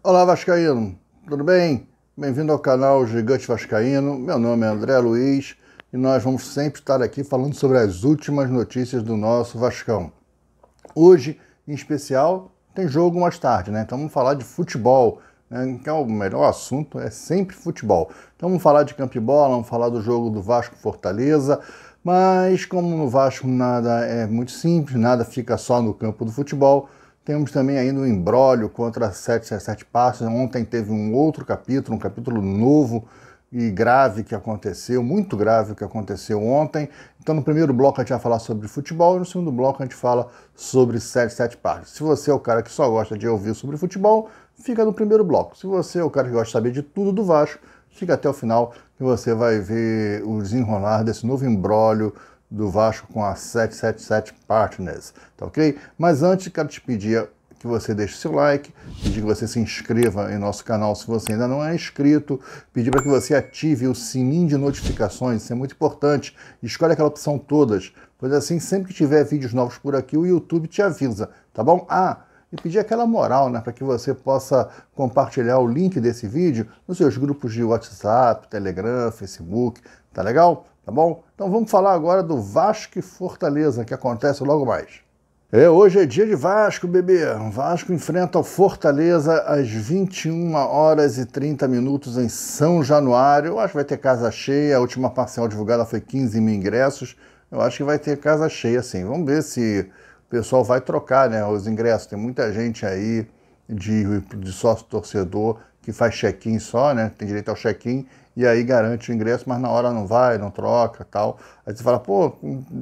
Olá, Vascaíno, tudo bem? Bem-vindo ao canal Gigante Vascaíno. Meu nome é André Luiz e nós vamos sempre estar aqui falando sobre as últimas notícias do nosso Vascão. Hoje, em especial, tem jogo mais tarde, né? Então vamos falar de futebol, né? Que é o melhor assunto, é sempre futebol. Então vamos falar de campo e bola, vamos falar do jogo do Vasco Fortaleza, mas como no Vasco nada é muito simples, nada fica só no campo do futebol, temos também ainda um imbróglio contra as sete passos. Ontem teve um outro capítulo, um capítulo novo e grave que aconteceu, muito grave que aconteceu ontem. Então no primeiro bloco a gente vai falar sobre futebol e no segundo bloco a gente fala sobre sete passos. Se você é o cara que só gosta de ouvir sobre futebol, fica no primeiro bloco. Se você é o cara que gosta de saber de tudo do Vasco, fica até o final que você vai ver o desenrolar desse novo imbróglio do Vasco com a 777 Partners, tá ok? Mas antes, quero te pedir que você deixe seu like, pedir que você se inscreva em nosso canal se você ainda não é inscrito, pedir para que você ative o sininho de notificações, isso é muito importante, escolhe aquela opção todas, pois assim, sempre que tiver vídeos novos por aqui, o YouTube te avisa, tá bom? E pedir aquela moral, né, para que você possa compartilhar o link desse vídeo nos seus grupos de WhatsApp, Telegram, Facebook, tá legal? Tá bom? Então vamos falar agora do Vasco e Fortaleza, que acontece logo mais. Hoje é dia de Vasco, bebê. O Vasco enfrenta o Fortaleza às 21 horas e 30 minutos em São Januário. Eu acho que vai ter casa cheia, a última parcial divulgada foi 15 mil ingressos. Eu acho que vai ter casa cheia, sim. Vamos ver se o pessoal vai trocar, né, os ingressos. Tem muita gente aí de sócio-torcedor que faz check-in só, né, tem direito ao check-in, e aí garante o ingresso, mas na hora não vai, não troca, tal. Aí você fala, pô,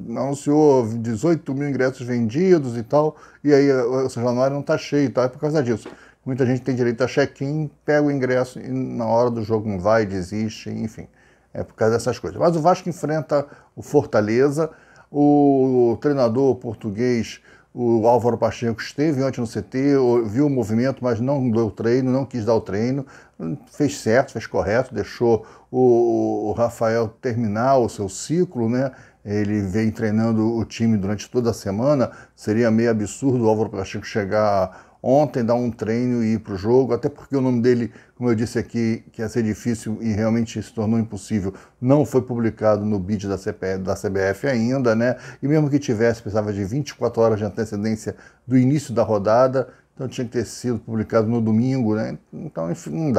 anunciou 18 mil ingressos vendidos e tal, e aí o São Januário não tá cheio, tá? É por causa disso. Muita gente tem direito a check-in, pega o ingresso e na hora do jogo não vai, desiste, enfim. É por causa dessas coisas. Mas o Vasco enfrenta o Fortaleza, o treinador português, o Álvaro Pacheco, esteve ontem no CT, viu o movimento, mas não deu treino, não quis dar o treino, fez certo, fez correto, deixou o Rafael terminar o seu ciclo, né? Ele vem treinando o time durante toda a semana, seria meio absurdo o Álvaro Pacheco chegar ontem, dar um treino e ir para o jogo, até porque o nome dele, como eu disse aqui, que ia ser difícil e realmente se tornou impossível, não foi publicado no bid da CBF ainda, né? E mesmo que tivesse, precisava de 24 horas de antecedência do início da rodada, então tinha que ter sido publicado no domingo, né? Então, enfim,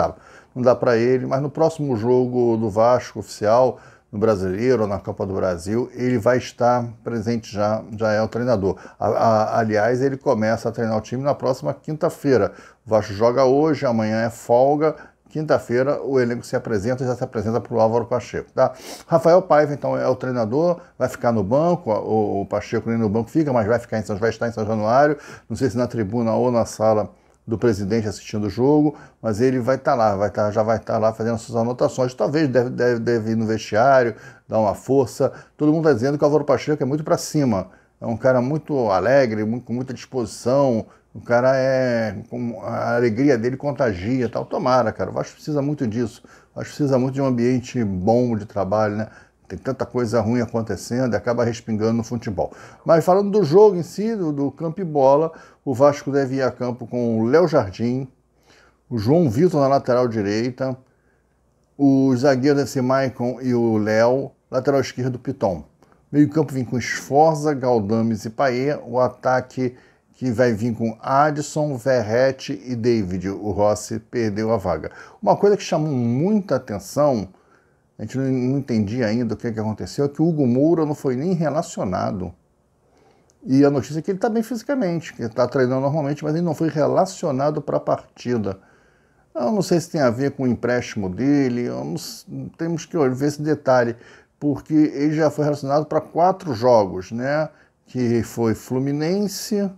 não dá para ele, mas no próximo jogo do Vasco oficial, no Brasileiro ou na Copa do Brasil, ele vai estar presente já é o treinador. Aliás, ele começa a treinar o time na próxima quinta-feira. O Vasco joga hoje, amanhã é folga, quinta-feira o elenco já se apresenta para o Álvaro Pacheco, tá? Rafael Paiva, então, é o treinador, vai ficar no banco, o Pacheco nem no banco fica, mas vai estar em São Januário, não sei se na tribuna ou na sala do presidente assistindo o jogo, mas ele vai estar lá, já vai estar lá fazendo suas anotações, talvez deve ir no vestiário, dar uma força. Todo mundo está dizendo que o Álvaro Pacheco é muito para cima, é um cara muito alegre, com muita disposição, o cara a alegria dele contagia, tal. Tomara, cara, o Vasco precisa muito disso, o Vasco precisa muito de um ambiente bom de trabalho, né? Tem tanta coisa ruim acontecendo e acaba respingando no futebol. Mas falando do jogo em si, do campo e bola, o Vasco deve ir a campo com o Léo Jardim, o João Vitor na lateral direita, o zagueiro deve ser Maicon e o Léo, lateral esquerdo Piton. Meio campo vem com Sforza, Galdames e Payet, o ataque que vai vir com Adson, Verratti e David. O Rossi perdeu a vaga. Uma coisa que chamou muita atenção, a gente não entendia ainda o que aconteceu, é que o Hugo Moura não foi nem relacionado. E a notícia é que ele está bem fisicamente, que ele está treinando normalmente, mas ele não foi relacionado para a partida. Eu não sei se tem a ver com o empréstimo dele, temos que ver esse detalhe, porque ele já foi relacionado para 4 jogos, né? Que foi Fluminense,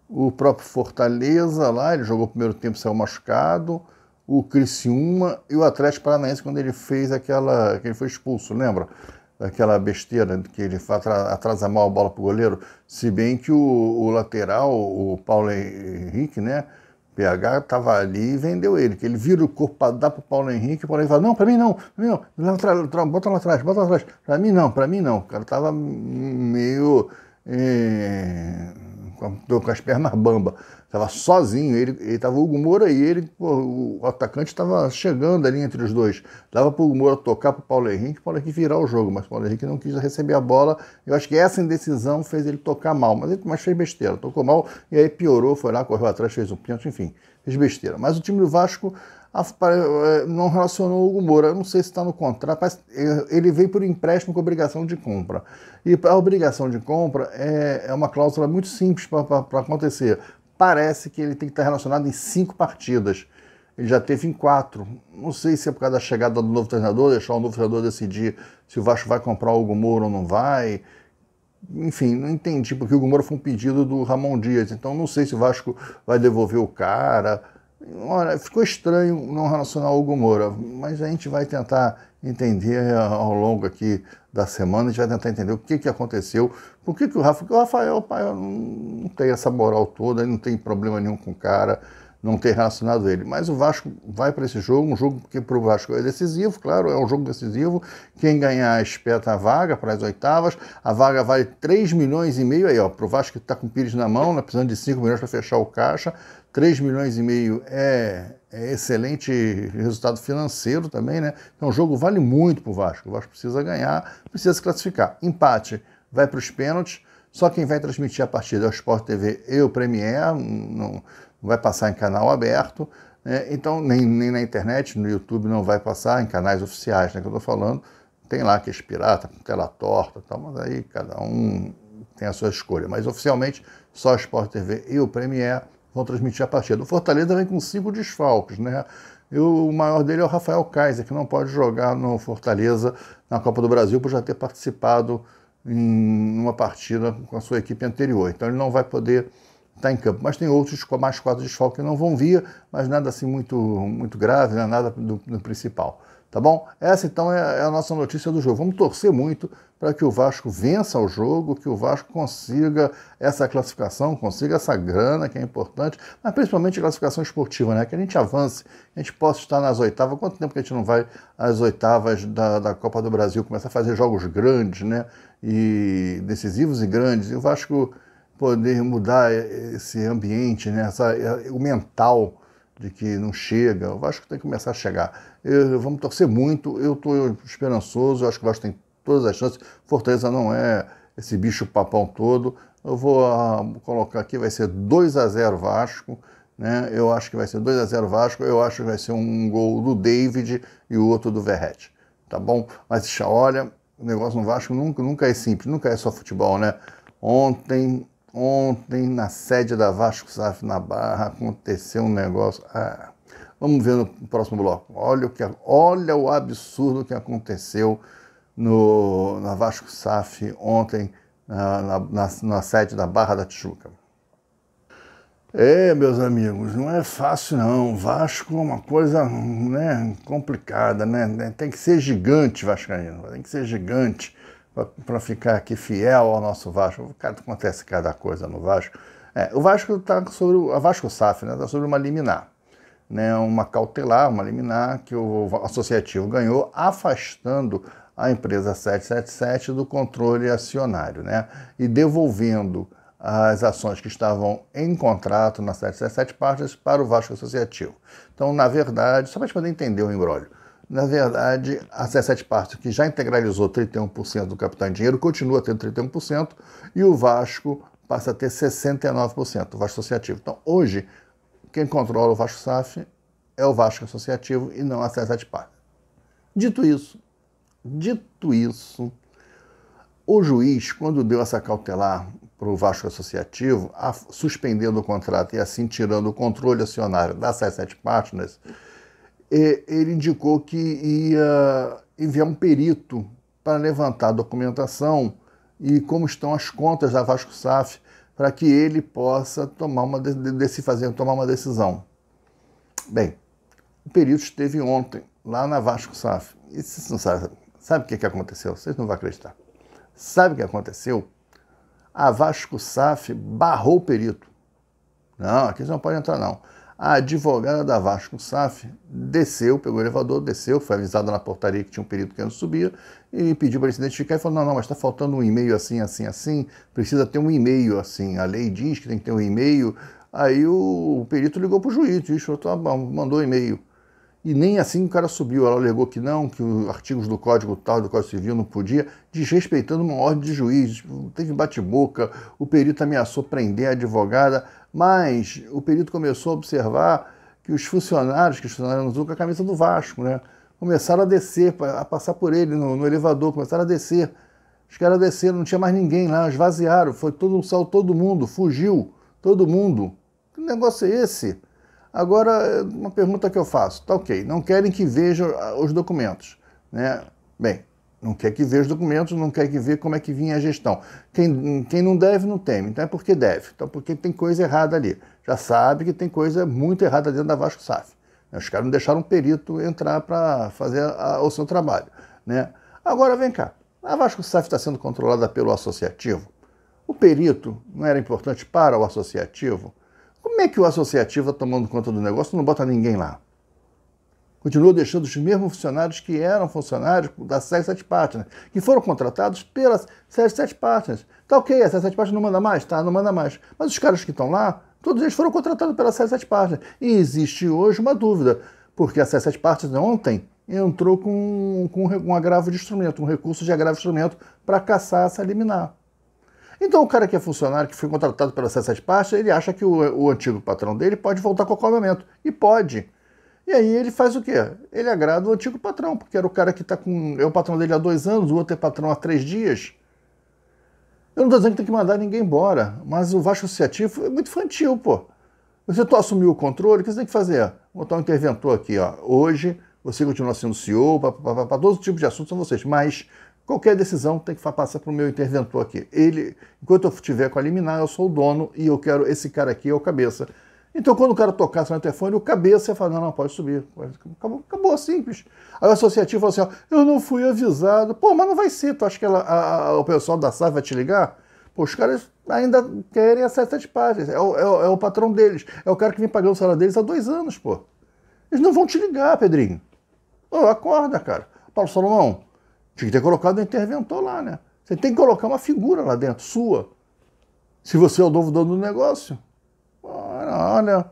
o próprio Fortaleza lá, ele jogou o primeiro tempo, saiu machucado, o Criciúma e o Atlético Paranaense, quando ele fez que ele foi expulso, lembra? Aquela besteira que ele atrasa mal a bola para o goleiro, se bem que o lateral, o Paulo Henrique, né, PH, estava ali e vendeu ele, que ele vira o corpo para dar para o Paulo Henrique, o Paulo Henrique fala, não, para mim não, bota lá atrás, para mim não, o cara estava meio... com as pernas bambas, Estava sozinho, ele estava o Hugo Moura e ele, pô, o atacante estava chegando ali entre os dois. Dava para o Hugo Moura tocar para o Paulo Henrique virar o jogo, mas o Paulo Henrique não quis receber a bola. Eu acho que essa indecisão fez ele tocar mal, mas fez besteira, tocou mal e aí piorou, foi lá, correu atrás, fez um pênalti, enfim, fez besteira. Mas o time do Vasco não relacionou o Hugo Moura, eu não sei se está no contrato, mas ele veio por empréstimo com obrigação de compra. E a obrigação de compra é uma cláusula muito simples para acontecer. Parece que ele tem que estar relacionado em 5 partidas. Ele já teve em 4. Não sei se é por causa da chegada do novo treinador, deixar o novo treinador decidir se o Vasco vai comprar o Hugo Moura ou não vai. Enfim, não entendi, porque o Hugo Moura foi um pedido do Ramon Dias. Então não sei se o Vasco vai devolver o cara. Olha, ficou estranho não relacionar o Hugo Moura, mas a gente vai tentar entender ao longo aqui da semana, a gente vai tentar entender o que aconteceu, por que o Rafael não tem essa moral toda, ele não tem problema nenhum com o cara, não ter relacionado ele. Mas o Vasco vai para esse jogo, um jogo que para o Vasco é decisivo, claro, é um jogo decisivo. Quem ganhar espeta a vaga para as oitavas. A vaga vale 3,5 milhões aí, ó, para o Vasco que está com o Pires na mão, né, precisando de 5 milhões para fechar o caixa. 3,5 milhões é excelente resultado financeiro também, né? Então o jogo vale muito para o Vasco. O Vasco precisa ganhar, precisa se classificar. Empate vai para os pênaltis. Só quem vai transmitir a partida é o Sport TV e o Premier, não vai passar em canal aberto, né? Então nem na internet, no YouTube não vai passar, em canais oficiais, né, que eu estou falando. Tem lá que é pirata, com tela torta, tal, mas aí cada um tem a sua escolha. Mas oficialmente só o Sport TV e o Premier vão transmitir a partida. O Fortaleza vem com 5 desfalques, né? O maior dele é o Rafael Kaiser, que não pode jogar no Fortaleza na Copa do Brasil por já ter participado em uma partida com a sua equipe anterior. Então ele não vai poder estar em campo. Mas tem outros com mais 4 desfalques que não vão vir, mas nada assim muito grave, né? Nada do principal. Tá bom? Essa então é a nossa notícia do jogo. Vamos torcer muito para que o Vasco vença o jogo, que o Vasco consiga essa classificação, consiga essa grana que é importante, mas principalmente a classificação esportiva, né? Que a gente avance, a gente possa estar nas oitavas. Quanto tempo que a gente não vai às oitavas da Copa do Brasil, começa a fazer jogos grandes, né? E decisivos e grandes, e o Vasco poder mudar esse ambiente, né? O mental de que não chega, o Vasco tem que começar a chegar. Vamos torcer muito, eu estou esperançoso, eu acho que o Vasco tem todas as chances. Fortaleza não é esse bicho papão todo. Eu vou colocar aqui, vai ser 2-0 Vasco, né? Eu acho que vai ser 2-0 Vasco, eu acho que vai ser um gol do David e o outro do Verratti, tá bom? Mas olha, o negócio no Vasco nunca é simples, nunca é só futebol, né? Ontem, na sede da Vasco SAF na Barra, aconteceu um negócio. Vamos ver no próximo bloco. Olha o absurdo que aconteceu na Vasco SAF ontem, na sede da Barra da Tijuca. Meus amigos, não é fácil não. Vasco é uma coisa, né, complicada, né? Tem que ser gigante, vascaíno. Tem que ser gigante para ficar aqui fiel ao nosso Vasco. Acontece cada coisa no Vasco. O Vasco está sobre a Vasco SAF, né? Está sobre uma liminar, né? Uma cautelar, uma liminar que o associativo ganhou, afastando a empresa 777 do controle acionário, né? E devolvendo as ações que estavam em contrato na 777 Partners para o Vasco Associativo. Então, na verdade, só para a gente poder entender o imbróglio, na verdade, a 77 Partners, que já integralizou 31% do capital em dinheiro, continua tendo 31%, e o Vasco passa a ter 69%, o Vasco Associativo. Então, hoje, quem controla o Vasco SAF é o Vasco Associativo e não a 77 Partners. Dito isso, o juiz, quando deu essa cautelar para o Vasco Associativo, suspendendo o contrato e assim tirando o controle acionário da 77 Partners, ele indicou que ia enviar um perito para levantar a documentação e como estão as contas da Vasco SAF, para que ele possa tomar uma decisão. Bem, o perito esteve ontem lá na Vasco SAF. E vocês não sabem, sabe o que aconteceu? Vocês não vão acreditar. Sabe o que aconteceu? A Vasco SAF barrou o perito. Não, aqui você não pode entrar não. A advogada da Vasco SAF desceu, pegou o elevador, desceu, foi avisada na portaria que tinha um perito que não subia e pediu para ele se identificar e falou, não, mas está faltando um e-mail assim, assim, assim, precisa ter um e-mail assim, a lei diz que tem que ter um e-mail, Aí o perito ligou para o juiz mandou e-mail. E nem assim o cara subiu. Ela alegou que não, que os artigos do Código tal, do Código Civil não podia, desrespeitando uma ordem de juiz. Teve bate-boca, o perito ameaçou prender a advogada, mas o perito começou a observar que os funcionários não usam com a camisa do Vasco, né? Começaram a descer, a passar por ele no elevador, começaram a descer. Os caras desceram, não tinha mais ninguém lá, esvaziaram, saiu todo mundo, fugiu, todo mundo. Que negócio é esse? Agora, uma pergunta que eu faço, tá ok, não querem que veja os documentos, né? Bem, não quer que veja os documentos, não quer que veja como é que vinha a gestão. Quem não deve, não teme, então é porque deve, então porque tem coisa errada ali. Já sabe que tem coisa muito errada dentro da Vasco SAF. Os caras não deixaram um perito entrar para fazer o seu trabalho, né? Agora, vem cá, a Vasco SAF está sendo controlada pelo associativo. O perito não era importante para o associativo? Como é que o associativo está tomando conta do negócio e não bota ninguém lá? Continua deixando os mesmos funcionários que eram funcionários da 77 Partners, que foram contratados pelas 77 Partners. Tá ok, a 77 Partners não manda mais? Tá, não manda mais. Mas os caras que estão lá, todos eles foram contratados pela 77 Partners. E existe hoje uma dúvida, porque a 77 Partners ontem entrou com um agravo de instrumento, um recurso de agravo de instrumento para caçar essa liminar. Então o cara que é funcionário, que foi contratado pela 77 Partners, ele acha que o antigo patrão dele pode voltar a qualquer momento. E pode. E aí ele faz o quê? Ele agrada o antigo patrão, porque era o cara que é o patrão dele há 2 anos, o outro é patrão há 3 dias. Eu não estou dizendo que tem que mandar ninguém embora, mas o Vasco Associativo é muito infantil, pô. Você assumiu o controle, o que você tem que fazer? Vou botar um interventor aqui, ó. Hoje, você continua sendo CEO, para todos os tipos de assuntos são vocês, mas qualquer decisão tem que passar para o meu interventor aqui. Enquanto eu estiver com a liminar, eu sou o dono e eu quero esse cara aqui, é o cabeça. Então, quando o cara tocasse no telefone, o cabeça ia falar, não, pode subir. Acabou, simples. Aí o associativo falou assim, ó, eu não fui avisado. Pô, mas não vai ser, tu acha que o pessoal da SAF vai te ligar? Pô, os caras ainda querem a 77 Partners, é o patrão deles, é o cara que vem pagando o salário deles há 2 anos, pô. Eles não vão te ligar, Pedrinho. Pô, acorda, cara. Paulo Salomão, tinha que ter colocado um interventor lá, né? Você tem que colocar uma figura lá dentro, sua. Se você é o novo dono do negócio. Olha,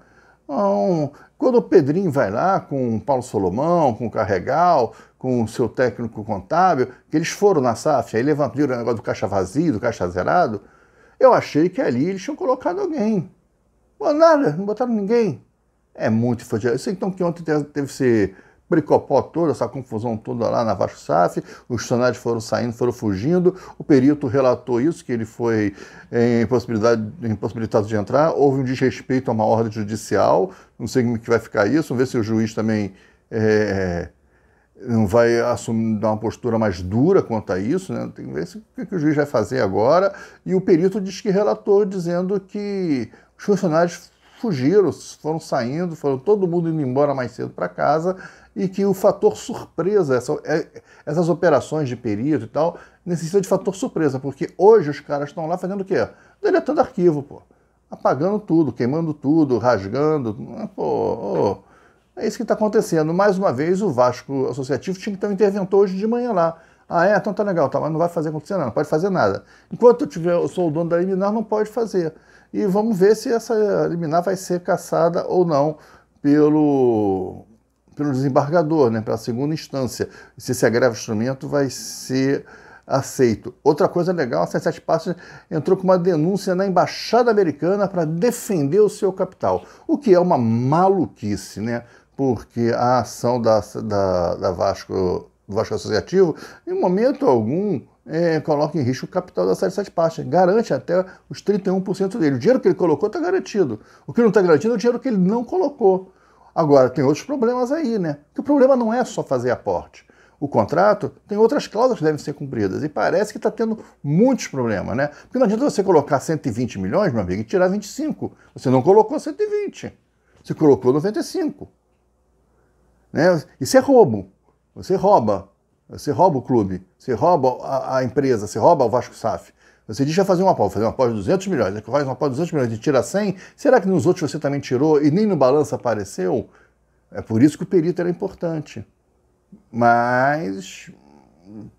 quando o Pedrinho vai lá com o Paulo Salomão, com o Carregal, com o seu técnico contábil, que eles foram na SAF, aí levantaram o negócio do caixa vazio, do caixa zerado, eu achei que ali eles tinham colocado alguém. Pô, nada, não botaram ninguém. É muito infantil. Eu sei então que ontem teve esse bricopó toda, essa confusão toda lá na Vasco SAF, os funcionários foram saindo, foram fugindo, o perito relatou isso, que ele foi impossibilitado de entrar, houve um desrespeito a uma ordem judicial, não sei como que vai ficar isso, vamos ver se o juiz também não vai dar uma postura mais dura quanto a isso, né? Tem que ver o que o juiz vai fazer agora, e o perito diz que relatou dizendo que os funcionários fugiram, foram saindo, foram todo mundo indo embora mais cedo para casa, e que o fator surpresa, essas operações de perito e tal, necessita de fator surpresa, porque hoje os caras estão lá fazendo o quê? Deletando arquivo, pô. Apagando tudo, queimando tudo, rasgando. Pô, é isso que está acontecendo. Mais uma vez, o Vasco Associativo tinha que ter um interventor hoje de manhã lá. Ah, então tá legal, tá, mas não vai fazer acontecer, não pode fazer nada. Enquanto eu sou o dono da liminar, não pode fazer. E vamos ver se essa liminar vai ser cassada ou não pelo desembargador, né, pela segunda instância, se esse agravo de instrumento vai ser aceito. Outra coisa legal, a 77 Partners entrou com uma denúncia na Embaixada Americana para defender o seu capital, o que é uma maluquice, né, porque a ação do Vasco Associativo, em momento algum, coloca em risco o capital da 77 Partners, garante até os 31% dele. O dinheiro que ele colocou está garantido. O que não está garantido é o dinheiro que ele não colocou. Agora, tem outros problemas aí, né? Porque o problema não é só fazer aporte. O contrato tem outras cláusulas que devem ser cumpridas. E parece que está tendo muitos problemas, né? Porque não adianta você colocar 120 milhões, meu amigo, e tirar 25. Você não colocou 120. Você colocou 95. Né? Isso é roubo. Você rouba. Você rouba o clube. Você rouba a empresa. Você rouba o Vasco SAF. Você diz que vai fazer uma aposta de 200 milhões, faz uma aposta de 200 milhões e tira 100, será que nos outros você também tirou e nem no balanço apareceu? É por isso que o perito era importante. Mas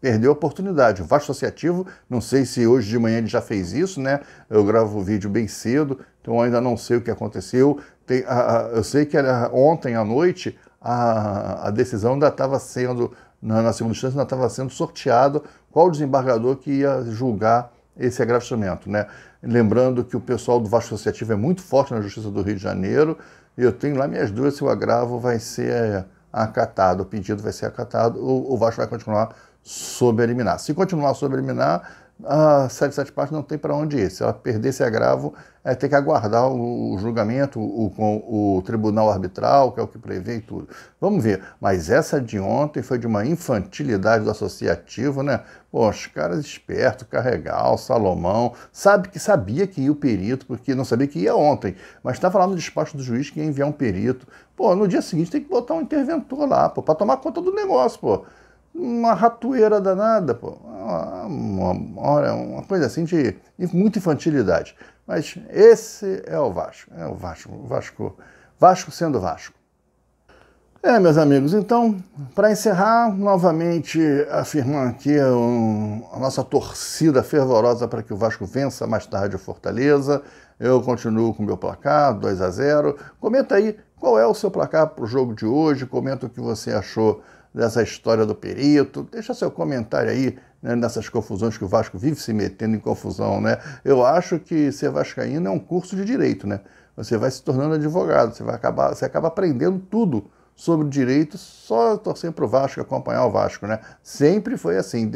perdeu a oportunidade. O Vasco Associativo, não sei se hoje de manhã ele já fez isso, né? Eu gravo o vídeo bem cedo, então ainda não sei o que aconteceu. Eu sei que ontem à noite a decisão ainda estava sendo, na segunda instância, ainda estava sendo sorteado qual o desembargador que ia julgar esse agravamento, né? Lembrando que o pessoal do Vasco Associativo é muito forte na Justiça do Rio de Janeiro, e eu tenho lá minhas dúvidas se o agravo vai ser acatado, o pedido vai ser acatado, ou o Vasco vai continuar sob a liminar. Se continuar sob a liminar, a 77 partes não tem para onde ir. Se ela perder esse agravo, é ter que aguardar o julgamento, o tribunal arbitral, que é o que prevê e tudo. Vamos ver. Mas essa de ontem foi de uma infantilidade do associativo, né? Pô, os caras espertos, Carregal, Salomão, sabia que ia o perito, porque não sabia que ia ontem, mas estava lá no despacho do juiz que ia enviar um perito. Pô, no dia seguinte tem que botar um interventor lá, pô, para tomar conta do negócio, pô. Uma ratoeira danada, pô. Uma coisa assim de muita infantilidade. Mas esse é o Vasco. É o Vasco sendo Vasco. Meus amigos, então, para encerrar, novamente afirmar aqui a nossa torcida fervorosa para que o Vasco vença mais tarde o Fortaleza. Eu continuo com o meu placar, 2-0. Comenta aí qual é o seu placar para o jogo de hoje, comenta o que você achou dessa história do perito, deixa seu comentário aí, né, nessas confusões que o Vasco vive se metendo em confusão, né? Eu acho que ser vascaíno é um curso de direito, né? Você vai se tornando advogado, você acaba aprendendo tudo sobre direito só torcendo para o Vasco, acompanhar o Vasco, né? Sempre foi assim,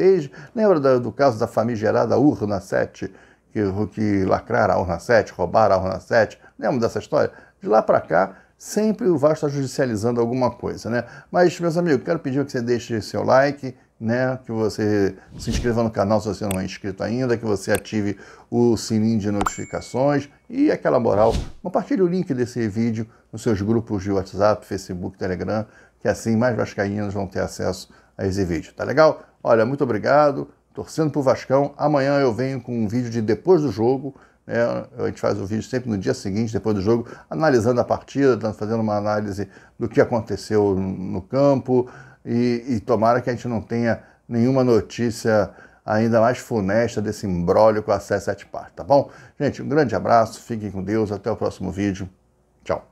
lembra do caso da famigerada urna 7, que lacraram a urna 7, roubaram a urna 7, lembra dessa história? De lá para cá, sempre o Vasco está judicializando alguma coisa, né? Mas, meus amigos, quero pedir que você deixe seu like, né? Que você se inscreva no canal se você não é inscrito ainda, que você ative o sininho de notificações e aquela moral. Compartilhe o link desse vídeo nos seus grupos de WhatsApp, Facebook, Telegram, que assim mais vascaínos vão ter acesso a esse vídeo, tá legal? Olha, muito obrigado, torcendo pro Vascão. Amanhã eu venho com um vídeo de depois do jogo, a gente faz o vídeo sempre no dia seguinte, depois do jogo, analisando a partida, fazendo uma análise do que aconteceu no campo e tomara que a gente não tenha nenhuma notícia ainda mais funesta desse imbróglio com a 77 partes, tá bom? Gente, um grande abraço, fiquem com Deus, até o próximo vídeo. Tchau.